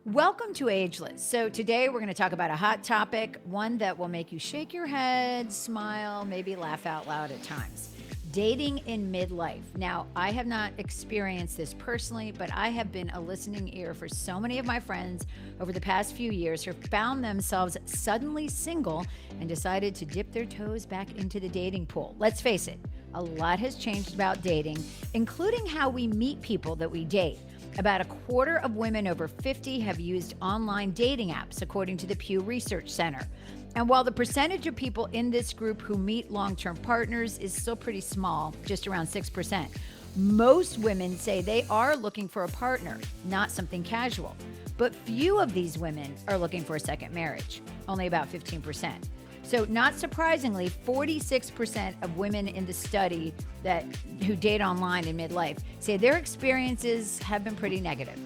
Welcome to Ageless. So, today we're going to talk about a hot topic, one that will make you shake your head, smile, maybe laugh out loud at times. Dating in midlife. Now, I have not experienced this personally, but I have been a listening ear for so many of my friends over the past few years who found themselves suddenly single and decided to dip their toes back into the dating pool. Let's face it, a lot has changed about dating, including how we meet people that we date. About a quarter of women over 50 have used online dating apps, according to the Pew Research Center. And while the percentage of people in this group who meet long term partners is still pretty small, just around 6%, most women say they are looking for a partner, not something casual. But few of these women are looking for a second marriage, only about 15%. So, not surprisingly, 46% of women in the study who date online in midlife say their experiences have been pretty negative.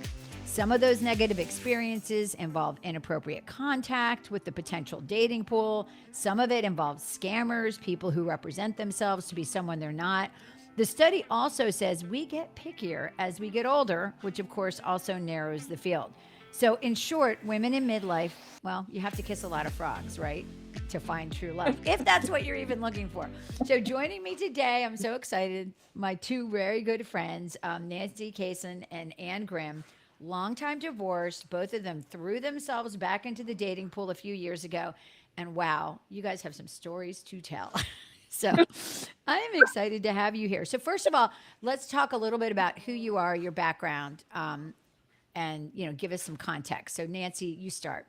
Some of those negative experiences involve inappropriate contact with the potential dating pool. Some of it involves scammers, people who represent themselves to be someone they're not. The study also says we get pickier as we get older, which of course also narrows the field. So, in short, women in midlife, well, you have to kiss a lot of frogs, right? To find true love, if that's what you're even looking for. So, joining me today, I'm so excited, my two very good friends, Nancy Kaysen and Ann Grimm, longtime divorced. Both of them threw themselves back into the dating pool a few years ago. And wow, you guys have some stories to tell. So, I am excited to have you here. So, first of all, let's talk a little bit about who you are, your background, and give us some context. So, Nancy, you start.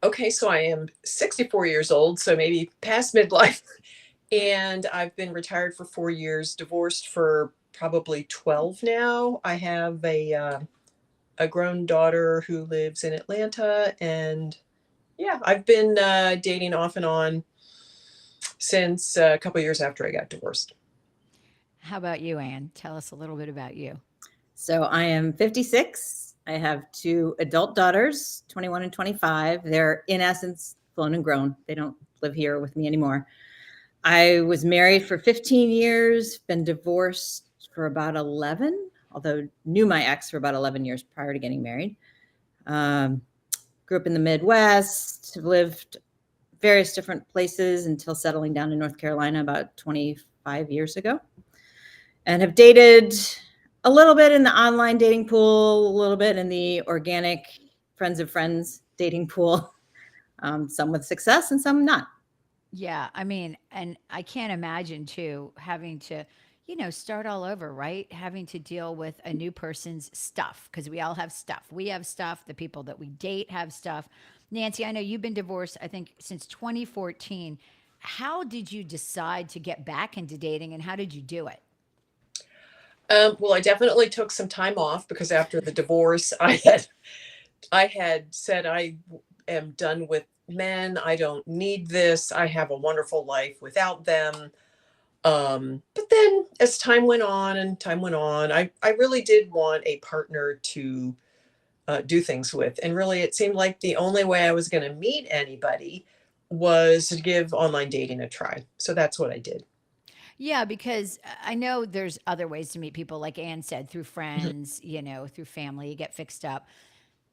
Okay, so I am 64 years old, so maybe past midlife, and I've been retired for 4 years, divorced for probably 12 now. I have a grown daughter who lives in Atlanta, and yeah, I've been dating off and on since a couple years after I got divorced. How about you, Anne? Tell us a little bit about you. So I am 56. I have two adult daughters, 21 and 25. They're in essence grown and grown. They don't live here with me anymore. I was married for 15 years, been divorced for about 11, although knew my ex for about 11 years prior to getting married. Um, Grew up in the Midwest, lived various different places until settling down in North Carolina about 25 years ago, and have dated a little bit in the online dating pool, a little bit in the organic friends of friends dating pool, some with success and some not. Yeah, I mean, and I can't imagine too having to, start all over, right? Having to deal with a new person's stuff because we all have stuff. We have stuff. The people that we date have stuff. Nancy, I know you've been divorced, I think, since 2014. How did you decide to get back into dating and how did you do it? Well, I definitely took some time off because after the divorce, I had said I am done with men. I don't need this. I have a wonderful life without them. But then as time went on and time went on, I really did want a partner to do things with. And really, it seemed like the only way I was going to meet anybody was to give online dating a try. So that's what I did. Yeah, because I know there's other ways to meet people, like Anne said, through friends, through family, you get fixed up.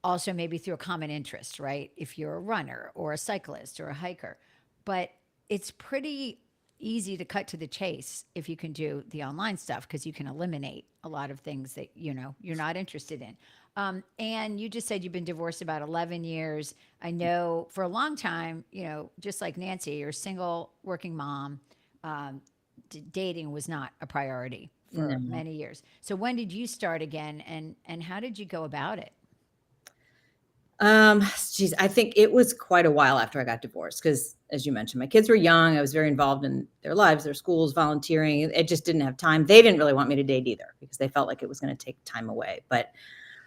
Also, maybe through a common interest, right? If you're a runner or a cyclist or a hiker. But it's pretty easy to cut to the chase if you can do the online stuff because you can eliminate a lot of things that, you're not interested in. And you just said you've been divorced about 11 years. I know for a long time, just like Nancy, you're a single working mom. Um, Dating was not a priority for No. many years. So when did you start again and how did you go about it? Geez, I think it was quite a while after I got divorced because, as you mentioned, my kids were young. I was very involved in their lives, their schools, volunteering. It just didn't have time. They didn't really want me to date either because they felt like it was going to take time away. But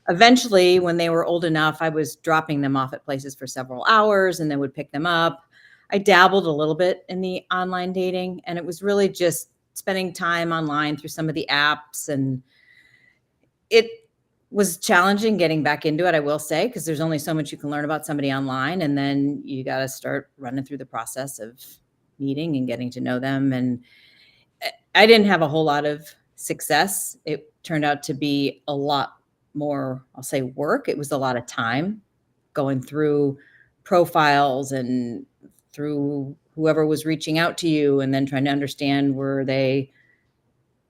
eventually, when they were old enough, I was dropping them off at places for several hours and then would pick them up. I dabbled a little bit in the online dating, and it was really just spending time online through some of the apps. And it was challenging getting back into it, I will say, because there's only so much you can learn about somebody online. And then you got to start running through the process of meeting and getting to know them. And I didn't have a whole lot of success. It turned out to be a lot more, I'll say, work. It was a lot of time going through profiles and through whoever was reaching out to you, and then trying to understand, were they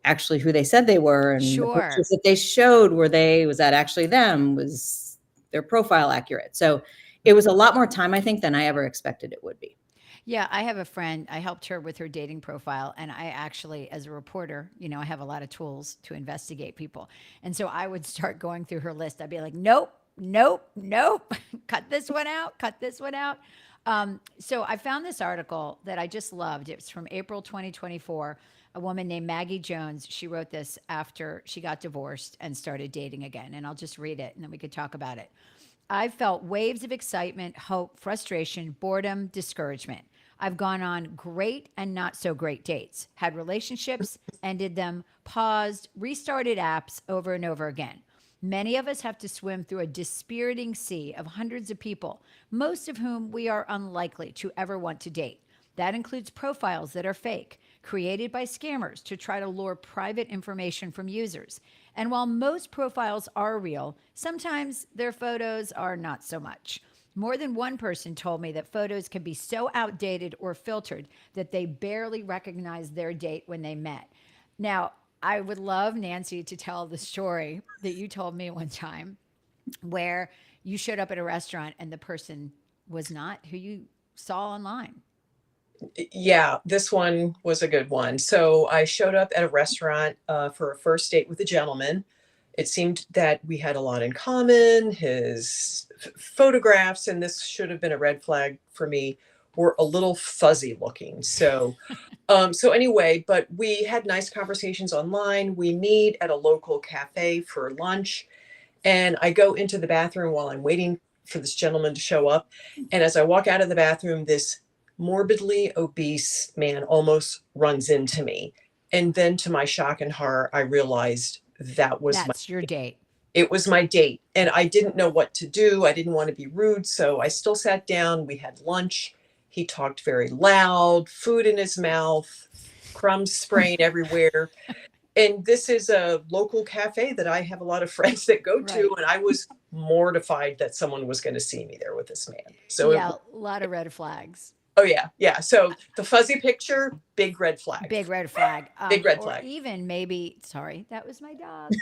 actually who they said they were, and the Sure. pictures that they showed, was that actually them? Was their profile accurate? So it was a lot more time, I think, than I ever expected it would be. Yeah, I have a friend. I helped her with her dating profile. And I actually, as a reporter, I have a lot of tools to investigate people. And so I would start going through her list. I'd be like, nope, nope, nope. Cut this one out, cut this one out. So I found this article that I just loved. It's from April 2024. A woman named Maggie Jones. She wrote this after she got divorced and started dating again. And I'll just read it and then we could talk about it. I felt waves of excitement, hope, frustration, boredom, discouragement. I've gone on great and not so great dates, had relationships, ended them, paused, restarted apps over and over again. Many of us have to swim through a dispiriting sea of hundreds of people, most of whom we are unlikely to ever want to date. That includes profiles that are fake, created by scammers to try to lure private information from users. And while most profiles are real, sometimes their photos are not so much. More than one person told me that photos can be so outdated or filtered that they barely recognize their date when they met. Now, I would love Nancy to tell the story that you told me one time where you showed up at a restaurant and the person was not who you saw online. Yeah, this one was a good one. So I showed up at a restaurant for a first date with a gentleman. It seemed that we had a lot in common. His photographs, and this should have been a red flag for me, were a little fuzzy looking. So anyway, but we had nice conversations online. We meet at a local cafe for lunch, and I go into the bathroom while I'm waiting for this gentleman to show up. And as I walk out of the bathroom, this morbidly obese man almost runs into me. And then to my shock and horror, I realized That's your date. it was my date, and I didn't know what to do. I didn't want to be rude, so I still sat down. We had lunch. He talked very loud, food in his mouth, crumbs spraying everywhere. And this is a local cafe that I have a lot of friends that go to, Right. and I was mortified that someone was going to see me there with this man. So Yeah, a lot of red flags. oh yeah. So the fuzzy picture, big red flag. Big red flag. Big red or flag. even maybe, sorry, that was my dog.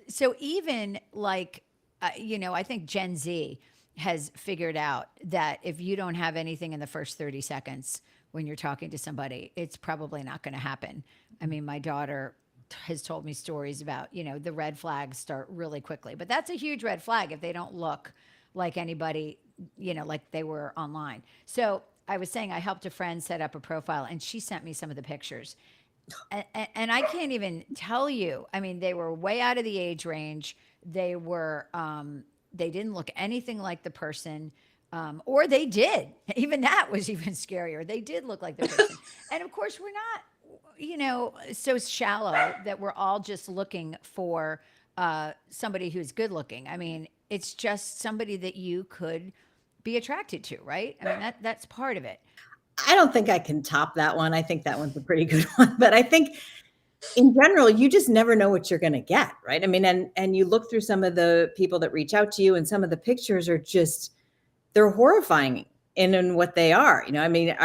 So even like, I think Gen Z has figured out that if you don't have anything in the first 30 seconds when you're talking to somebody, it's probably not going to happen. I mean, my daughter has told me stories about, the red flags start really quickly, but that's a huge red flag if they don't look like anybody, like they were online. So I was saying I helped a friend set up a profile and she sent me some of the pictures. And I can't even tell you. I mean, they were way out of the age range. They were, they didn't look anything like the person, or they did. Even that was even scarier. They did look like the person. And of course, we're not, so shallow that we're all just looking for somebody who's good looking. I mean, it's just somebody that you could be attracted to, right? I mean, that's part of it. I don't think I can top that one. I think that one's a pretty good one. But I think in general, you just never know what you're going to get, right? I mean, and you look through some of the people that reach out to you, and some of the pictures are just, they're horrifying in what they are. I mean,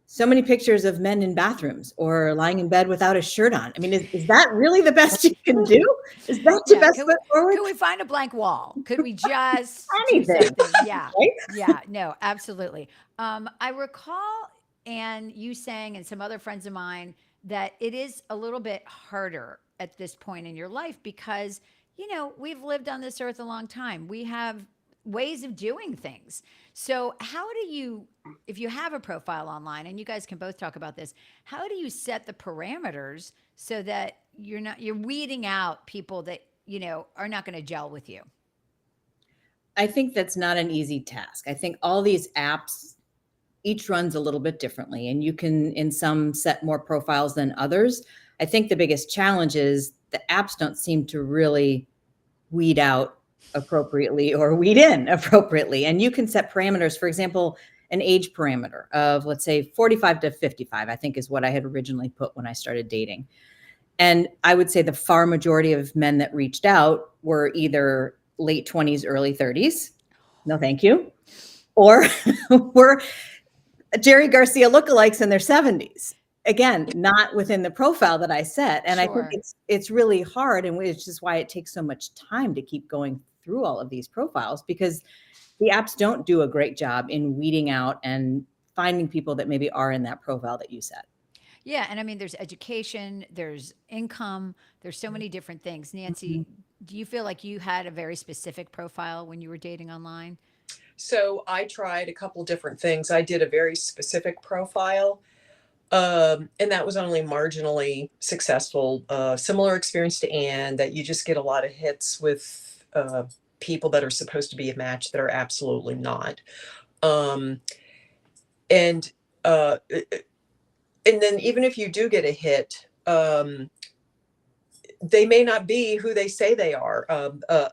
so many pictures of men in bathrooms or lying in bed without a shirt on. I mean, is that really the best you can do? Is that your best foot forward? Could we find a blank wall? Could we just Anything. do something? Yeah. Right? Yeah. No, absolutely. I recall, and you saying, and some other friends of mine, that it is a little bit harder at this point in your life because, we've lived on this earth a long time. We have ways of doing things. So how do you, if you have a profile online, and you guys can both talk about this, how do you set the parameters so that you're weeding out people that, are not going to gel with you? I think that's not an easy task. I think all these apps, each runs a little bit differently, and you can, in some, set more profiles than others. I think the biggest challenge is the apps don't seem to really weed out appropriately or weed in appropriately. And you can set parameters, for example, an age parameter of, let's say, 45 to 55, I think is what I had originally put when I started dating. And I would say the far majority of men that reached out were either late 20s, early 30s. No, thank you. Or were Jerry Garcia lookalikes in their 70s. Again, not within the profile that I set. And I think Sure. it's really hard, and which is why it takes so much time to keep going through all of these profiles, because the apps don't do a great job in weeding out and finding people that maybe are in that profile that you set. Yeah, and I mean, there's education, there's income, there's so many different things. Mhm. Nancy, do you feel like you had a very specific profile when you were dating online? So I tried a couple different things. I did a very specific profile, and that was only marginally successful. Similar experience to Anne, that you just get a lot of hits with people that are supposed to be a match that are absolutely not. Um, and uh, and then even if you do get a hit, they may not be who they say they are.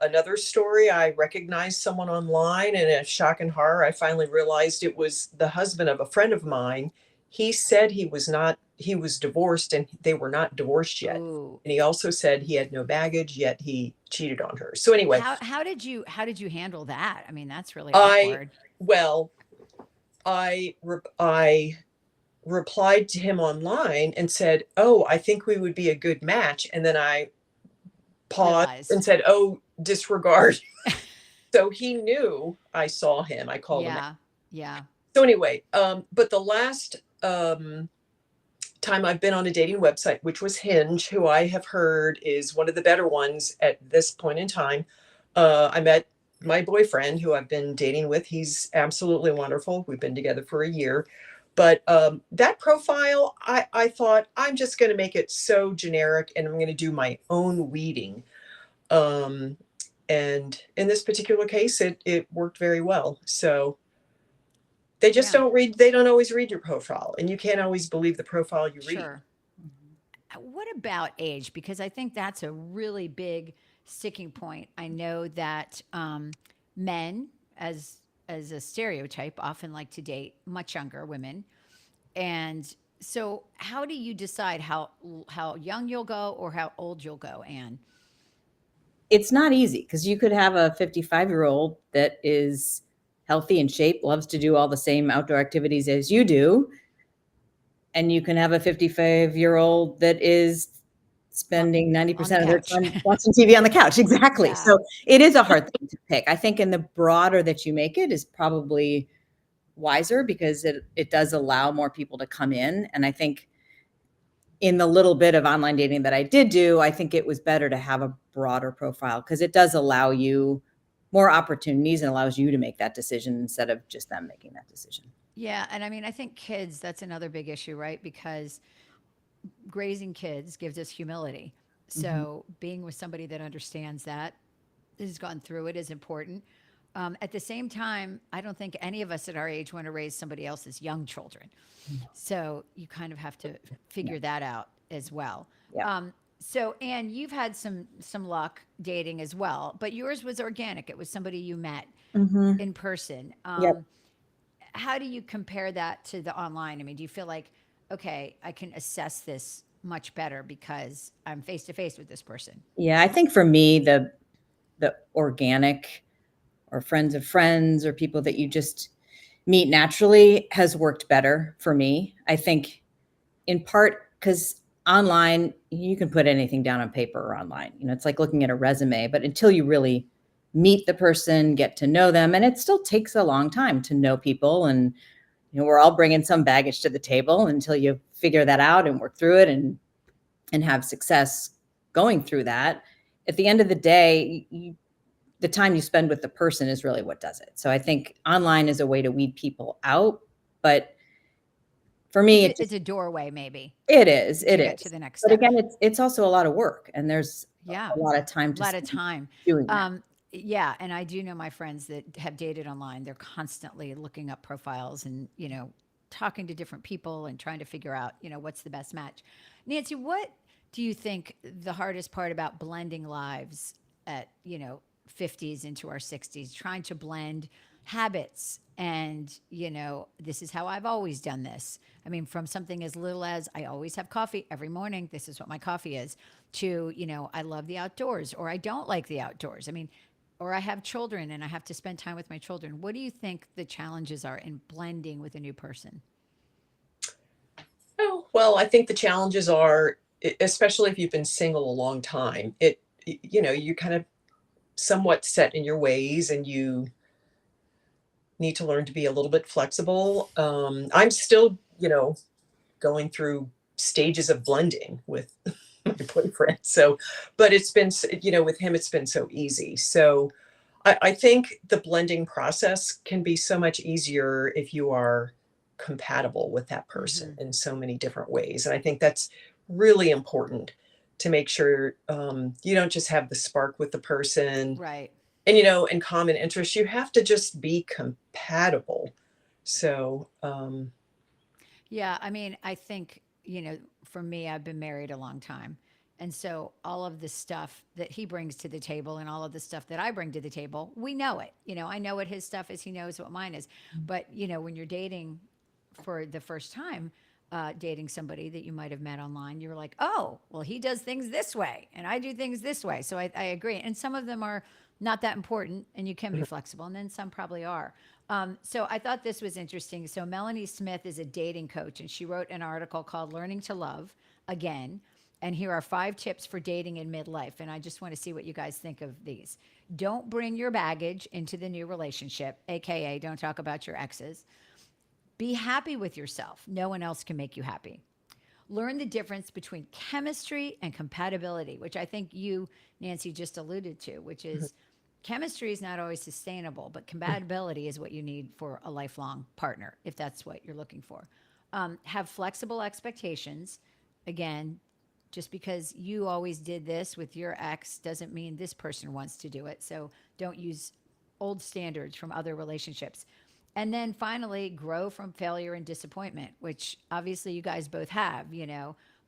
Another story, I recognized someone online, and in shock and horror, I finally realized it was the husband of a friend of mine. He said he was not, he was divorced and they were not divorced yet. Ooh. And he also said he had no baggage, yet he cheated on her. So anyway, How did you handle that? I mean, that's really I, awkward. well, I replied to him online and said, "Oh, I think we would be a good match." And then I paused and Realized. said, "Oh, disregard." So he knew I saw him. I called him out. Yeah. Yeah. So anyway, but the last time I've been on a dating website, which was Hinge, who I have heard is one of the better ones at this point in time. I met my boyfriend, who I've been dating with. He's absolutely wonderful. We've been together for a year. But that profile, I thought I'm just going to make it so generic, and I'm going to do my own weeding. Um, and in this particular case, it worked very well. So they just Yeah. don't read, they don't always read your profile, and you can't always believe the profile you read. Sure. What about age? Because I think that's a really big sticking point. I know that men, as a stereotype, often like to date much younger women. And so, how do you decide how young you'll go or how old you'll go, Anne? It's not easy, because you could have a 55-year-old that is healthy and shape, loves to do all the same outdoor activities as you do. And you can have a 55-year-old that is On, spending on the 90% of their couch. time watching TV on the couch. Exactly. Yeah. So it is a hard thing to pick. I think, in the broader that you make it is probably wiser, because it does allow more people to come in. And I think, in the little bit of online dating that I did do, I think it was better to have a broader profile, because it does allow you more opportunities and allows you to make that decision instead of just them making that decision. Yeah. And I mean, I think kids, that's another big issue, right? Because raising kids gives us humility. Mhm. So, being with somebody that understands that, has gone through it, is important. At the same time, I don't think any of us at our age want to raise somebody else's young children. So you kind of have to Yeah. figure that out as well. Yeah. So Anne, you've had some luck dating as well, but yours was organic. It was somebody you met Mhm. in person. Yep. How do you compare that to the online? I mean, do you feel like, okay, I can assess this much better because I'm face to face with this person? Yeah, I think for me, the organic, or friends of friends, or people that you just meet naturally, has worked better for me. I think, in part because online, you can put anything down on paper or online. It's like looking at a resume, but until you really meet the person, get to know them, and it still takes a long time to know people. And we're all bringing some baggage to the table until you figure that out and work through it, and have success going through that. At the end of the day, the time you spend with the person is really what does it. So I think online is a way to weed people out, but for me, It's a doorway, maybe, it to get to is. the next But step. again, it's also a lot of work, and there's Yeah. a lot of time A to lot of spend time. doing that. Yeah, and I do know my friends that have dated online. They're constantly looking up profiles and, talking to different people and trying to figure out, what's the best match. Nancy, what do you think the hardest part about blending lives at, 50s into our 60s, trying to blend habits. And, this is how I've always done this. I mean, from something as little as I always have coffee every morning, this is what my coffee is, to, I love the outdoors or I don't like the outdoors. I mean, or I have children and I have to spend time with my children. What do you think the challenges are in blending with a new person? Oh, well, I think the challenges are, especially if you've been single a long time, you kind of somewhat set in your ways and you need to learn to be a little bit flexible. I'm still, going through stages of blending with my boyfriend. So, but it's been, with him, it's been so easy. So I think the blending process can be so much easier if you are compatible with that person Mm-hmm. in so many different ways. And I think that's really important to make sure you don't just have the spark with the person Right. and, in common interests. You have to just be compatible. So, Yeah, I mean, I think, for me, I've been married a long time. And so all of the stuff that he brings to the table and all of the stuff that I bring to the table, we know it. I know what his stuff is, he knows what mine is. But, when you're dating for the first time, dating somebody that you might have met online, you're like, oh, well, he does things this way and I do things this way. So I agree. And some of them are not that important and you can be flexible. And then some probably are. So I thought this was interesting. So Melanie Smith is a dating coach and she wrote an article called Learning to Love Again. And here are 5 tips for dating in midlife. And I just want to see what you guys think of these. Don't bring your baggage into the new relationship, AKA don't talk about your exes. Be happy with yourself. No one else can make you happy. Learn the difference between chemistry and compatibility, which I think you, Nancy, just alluded to, which is chemistry is not always sustainable, but compatibility is what you need for a lifelong partner, if that's what you're looking for. Have flexible expectations. Again, just because you always did this with your ex doesn't mean this person wants to do it. So don't use old standards from other relationships. And then finally, grow from failure and disappointment, which obviously you guys both have.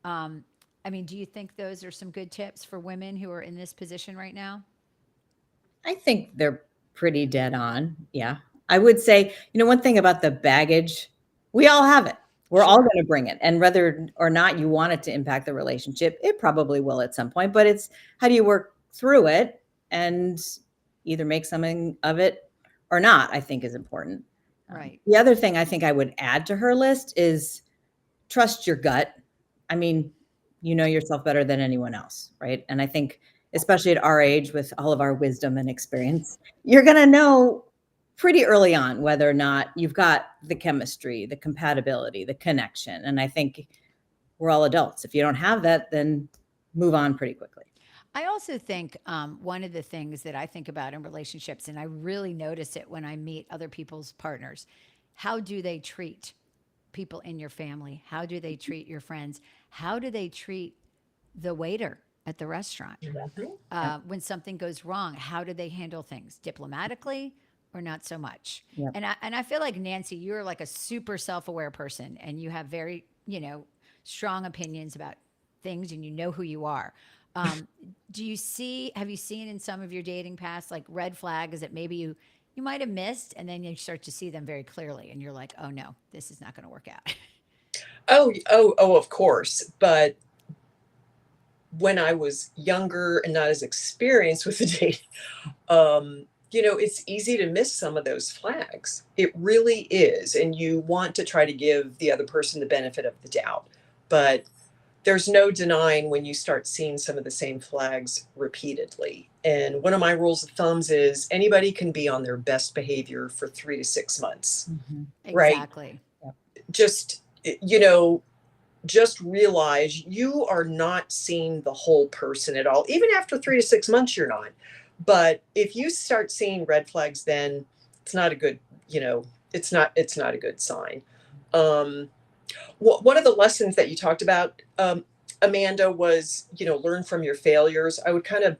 I mean, do you think those are some good tips for women who are in this position right now? I think they're pretty dead on. Yeah. I would say, one thing about the baggage, we all have it. We're all Sure. going to bring it. And whether or not you want it to impact the relationship, it probably will at some point, but it's how do you work through it and either make something of it or not, I think is important. Right. The other thing I think I would add to her list is trust your gut. I mean, you know yourself better than anyone else, right? And I think, especially at our age, with all of our wisdom and experience, you're going to know pretty early on whether or not you've got the chemistry, the compatibility, the connection. And I think we're all adults. If you don't have that, then move on pretty quickly. I also think one of the things that I think about in relationships, and I really notice it when I meet other people's partners, how do they treat people in your family? How do they treat your friends? How do they treat the waiter at the restaurant? When something goes wrong, how do they handle things? Diplomatically or not so much? Yep. And I feel like, Nancy, you're like a super self-aware person and you have very, strong opinions about things and you know who you are. Have you seen in some of your dating past, like red flags that maybe you might have missed and then you start to see them very clearly and you're like, oh no, this is not going to work out. Oh, of course. But when I was younger and not as experienced with the dating, it's easy to miss some of those flags. It really is. And you want to try to give the other person the benefit of the doubt. But there's no denying when you start seeing some of the same flags repeatedly. And one of my rules of thumbs is anybody can be on their best behavior for 3 to 6 months, right? Exactly. Just, just realize you are not seeing the whole person at all. Even after 3 to 6 months, you're not. But if you start seeing red flags, then it's not a good, it's not a good sign. One of the lessons that you talked about, Amanda, was, learn from your failures. I would kind of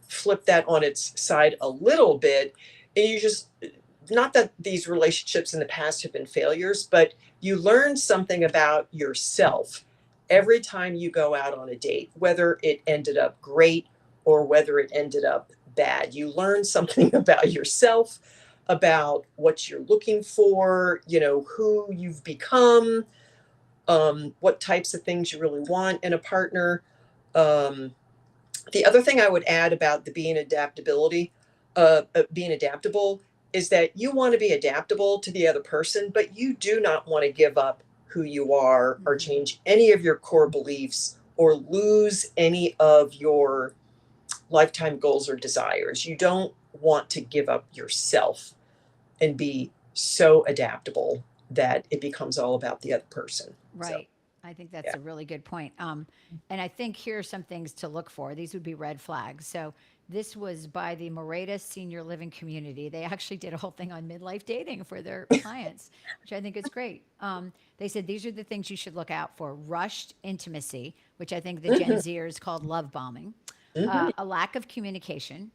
flip that on its side a little bit. And you just, not that these relationships in the past have been failures, but you learn something about yourself every time you go out on a date, whether it ended up great or whether it ended up bad. You learn something about yourself. about what you're looking for, who you've become, what types of things you really want in a partner. Um, the other thing I would add about the being adaptable is that you want to be adaptable to the other person, but you do not want to give up who you are or change any of your core beliefs or lose any of your lifetime goals or desires. You don't want to give up yourself and be so adaptable that it becomes all about the other person. So, Right. I think that's yeah. a really good point. And I think here are some things to look for. These would be red flags. So this was by the Moretus Senior Living Community. They actually did a whole thing on midlife dating for their clients, which I think is great. They said these are the things you should look out for: rushed intimacy, which I think the Gen Mhm, Zers called love bombing, mhm. a lack of communication,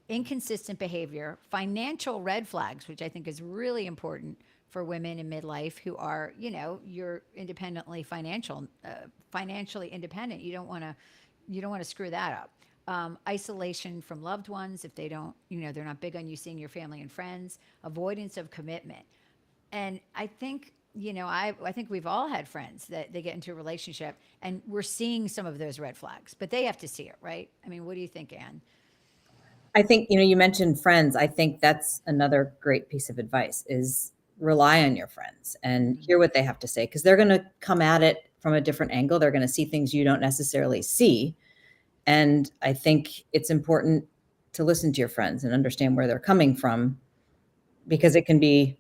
inconsistent behavior, financial red flags, which I think is really important for women in midlife who are, you're financially independent. You don't want to screw that up. Isolation from loved ones if they don't, they're not big on you seeing your family and friends. Avoidance of commitment. And I think, I think we've all had friends that they get into a relationship and we're seeing some of those red flags, but they have to see it, right? I mean, what do you think, Anne? I think, you mentioned friends. I think that's another great piece of advice is rely on your friends and Mm-hmm. hear what they have to say because they're going to come at it from a different angle. They're going to see things you don't necessarily see. And I think it's important to listen to your friends and understand where they're coming from because it can be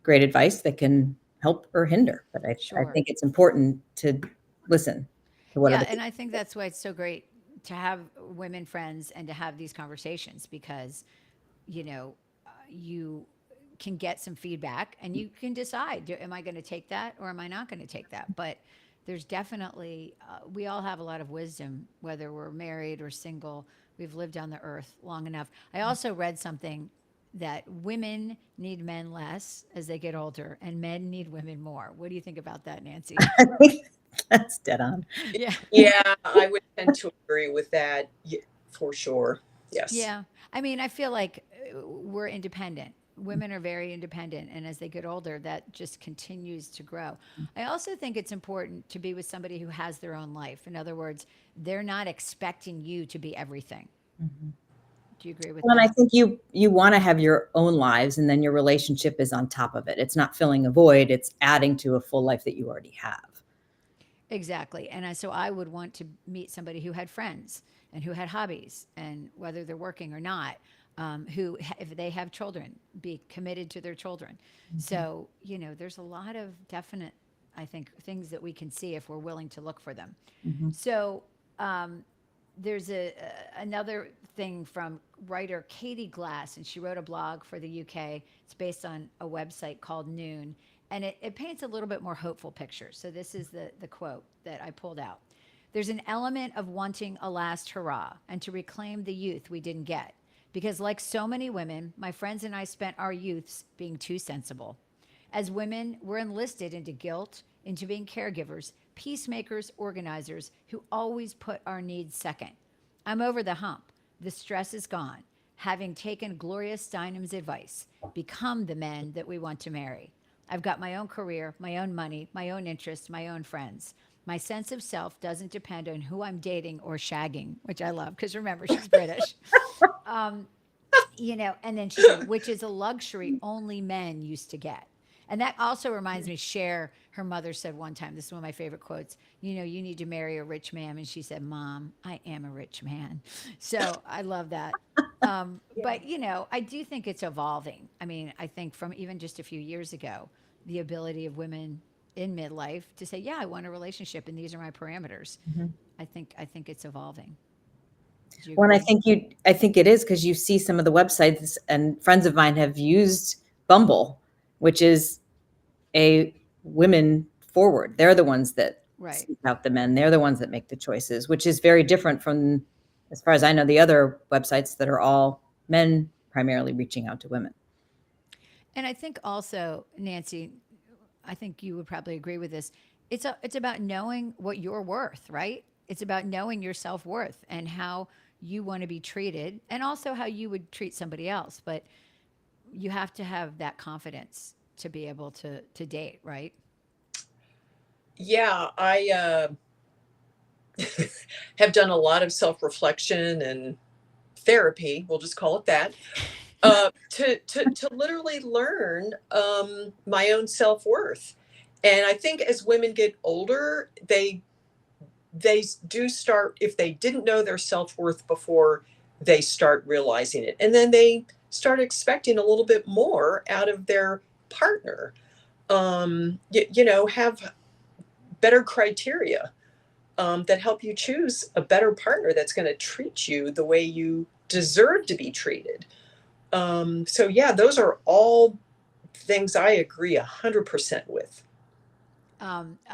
great advice that can help or hinder. But I Sure. think it's important to listen to what Yeah, other and people. I think that's why it's so great to have women friends and to have these conversations because, you can get some feedback and you can decide, am I going to take that or am I not going to take that? But there's definitely, we all have a lot of wisdom, whether we're married or single. We've lived on the earth long enough. I also read something that women need men less as they get older and men need women more. What do you think about that, Nancy? I think that's dead on. Yeah. Yeah, I would tend to agree with that, for sure. Yes. Yeah. I mean, I feel like we're independent. Women are very independent. And as they get older, that just continues to grow. I also think it's important to be with somebody who has their own life. In other words, they're not expecting you to be everything. Mhm. Do you agree with Well, and I that? think you want to have your own lives, and then your relationship is on top of it. It's not filling a void; it's adding to a full life that you already have. Exactly. And so I would want to meet somebody who had friends and who had hobbies, and whether they're working or not, if they have children, be committed to their children. Mhm. So, there's a lot of definite, I think, things that we can see if we're willing to look for them. Mhm. So, um, there's another thing from writer Katie Glass, and she wrote a blog for the UK. It's based on a website called Noon, and it paints a little bit more hopeful picture. So this is the quote that I pulled out. There's an element of wanting a last hurrah and to reclaim the youth we didn't get. Because, like so many women, my friends and I spent our youths being too sensible. As women, we're enlisted into guilt, into being caregivers, peacemakers, organizers who always put our needs second. I'm over the hump. The stress is gone. Having taken Gloria Steinem's advice, become the men that we want to marry. I've got my own career, my own money, my own interests, my own friends. My sense of self doesn't depend on who I'm dating or shagging, which I love because remember, she's British. And then she said, which is a luxury only men used to get. And that also reminds me, Cher, her mother said one time, this is one of my favorite quotes, you need to marry a rich man. And she said, Mom, I am a rich man. So I love that. But, I do think it's evolving. I mean, I think from even just a few years ago, the ability of women in midlife to say, yeah, I want a relationship and these are my parameters. Mhm. I think it's evolving. Do you Well, and agree? I think it is because you see some of the websites, and friends of mine have used Bumble, which is a women forward. They're the ones that Right. seek out the men. They're the ones that make the choices, which is very different from, as far as I know, the other websites that are all men primarily reaching out to women. And I think also, Nancy, I think you would probably agree with this. It's about knowing what you're worth, right? It's about knowing your self-worth and how you want to be treated and also how you would treat somebody else. But you have to have that confidence to be able to date, right? Yeah, I have done a lot of self-reflection and therapy, we'll just call it that, to literally learn my own self-worth. And I think as women get older, they do start, if they didn't know their self-worth before, they start realizing it. And then they start expecting a little bit more out of their partner. Have better criteria that help you choose a better partner that's going to treat you the way you deserve to be treated. So yeah, those are all things I agree 100% with.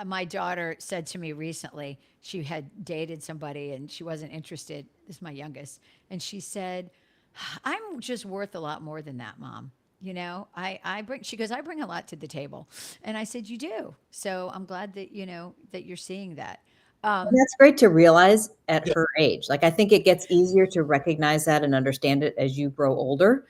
My daughter said to me recently, she had dated somebody and she wasn't interested. This is my youngest. And she said, I'm just worth a lot more than that, Mom. I bring, she goes, I bring a lot to the table. And I said, you do. So I'm glad that, that you're seeing that. And that's great to realize at her age. Like, I think it gets easier to recognize that and understand it as you grow older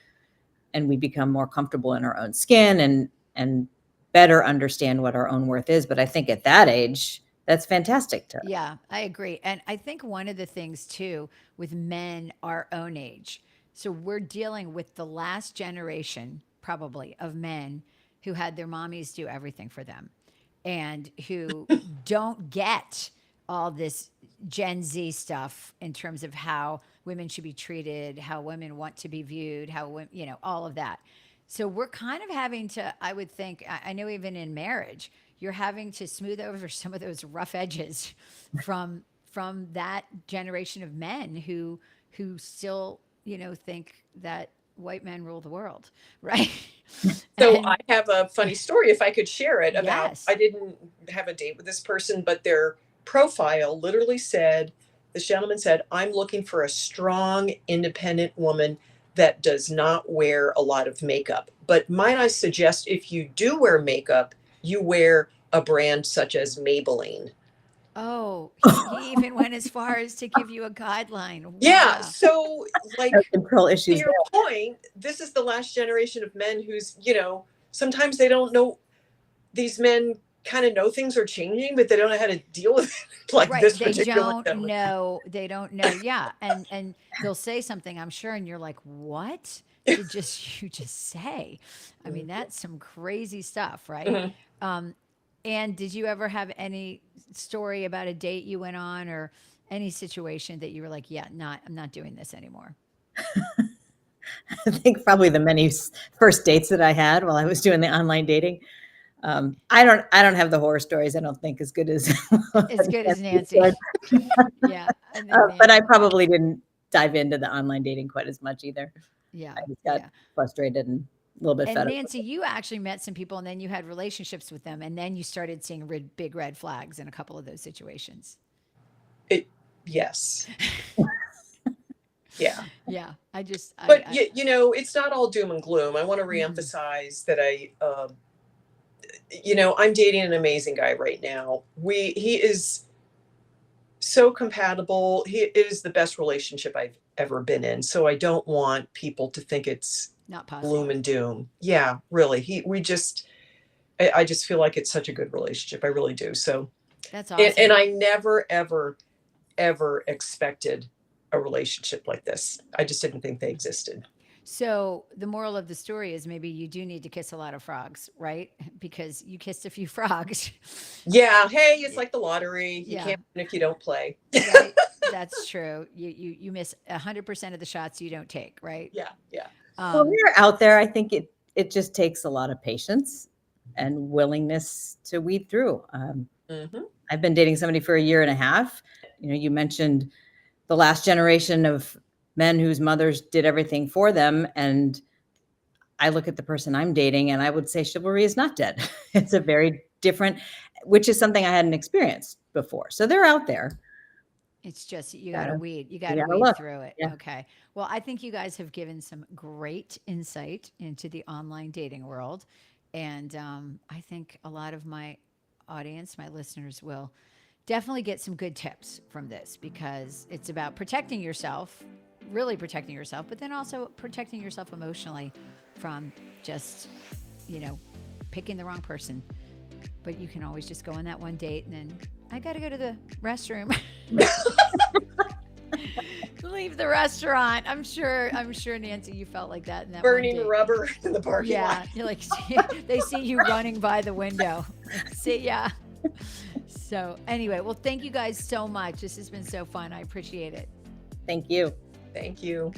and we become more comfortable in our own skin and better understand what our own worth is. But I think at that age, that's fantastic to. Yeah, I agree. And I think one of the things too with men our own age, so we're dealing with the last generation probably of men who had their mommies do everything for them and who don't get all this Gen Z stuff in terms of how women should be treated, how women want to be viewed, how women, all of that. So we're kind of having to, I would think, I know even in marriage, you're having to smooth over some of those rough edges from that generation of men who still, think that white men rule the world, right? So And I have a funny story, if I could share it, about, yes. I didn't have a date with this person, but their profile literally said, this gentleman said, I'm looking for a strong, independent woman that does not wear a lot of makeup. But might I suggest, if you do wear makeup, you wear a brand such as Maybelline. Oh, he even went as far as to give you a guideline. Yeah. Wow. So, like, Control to issues your point, this is the last generation of men who's, sometimes they don't know, these men kind of know things are changing, but they don't know how to deal with it, like Right. this They particular don't gentleman. know. They don't know. Yeah. And they'll say something, I'm sure, and you're like, what did just you just say? I mean, that's some crazy stuff, right? Mhm. Um, and did you ever have any story about a date you went on or any situation that you were like, yeah, I'm not doing this anymore? I think probably the many first dates that I had while I was doing the online dating. I don't have the horror stories. I don't think as good as As good as Nancy Nancy. would. Yeah. I think But I Nancy. probably didn't dive into the online dating quite as much either. Yeah. I just got Yeah. frustrated and a little bit And fed up with Nancy, you actually met some people and then you had relationships with them and then you started seeing big red flags in a couple of those situations. It, yes. Yeah. Yeah, I just But I it's not all doom and gloom. I want to mhm. reemphasize that I'm dating an amazing guy right now. He is so compatible. It is the best relationship I've ever been in. So I don't want people to think it's Not gloom possible. and doom. Yeah, really. I just feel like it's such a good relationship. I really do. So, That's and awesome. I never, ever, ever expected a relationship like this. I just didn't think they existed. So the moral of the story is maybe you do need to kiss a lot of frogs, right? Because you kissed a few frogs. Yeah. Hey, it's Yeah, like the lottery. You yeah, can't win if you don't play. right. That's true. You miss 100% of the shots you don't take, right? Yeah. Yeah. Well, Um, they're out there. I think it just takes a lot of patience and willingness to weed through. Hmm. I've been dating somebody for a year and a half. You mentioned the last generation of men whose mothers did everything for them, and I look at the person I'm dating, and I would say chivalry is not dead. It's a very different, which is something I hadn't experienced before. So they're out there. it's just Gotta, you got you to gotta weed look. through it. Yeah. Okay. Well, I think you guys have given some great insight into the online dating world, and I think a lot of my audience, my listeners, will definitely get some good tips from this because it's about protecting yourself, really protecting yourself, but then also protecting yourself emotionally from just, picking the wrong person. But you can always just go on that one date and then I got to go to the restroom. Leave the restaurant. I'm sure, Nancy, you felt like that in that Burning one date. rubber in the parking lot. You're like, they see you running by the window. See ya. So anyway, well, thank you guys so much. This has been so fun. I appreciate it. Thank you. Thank you.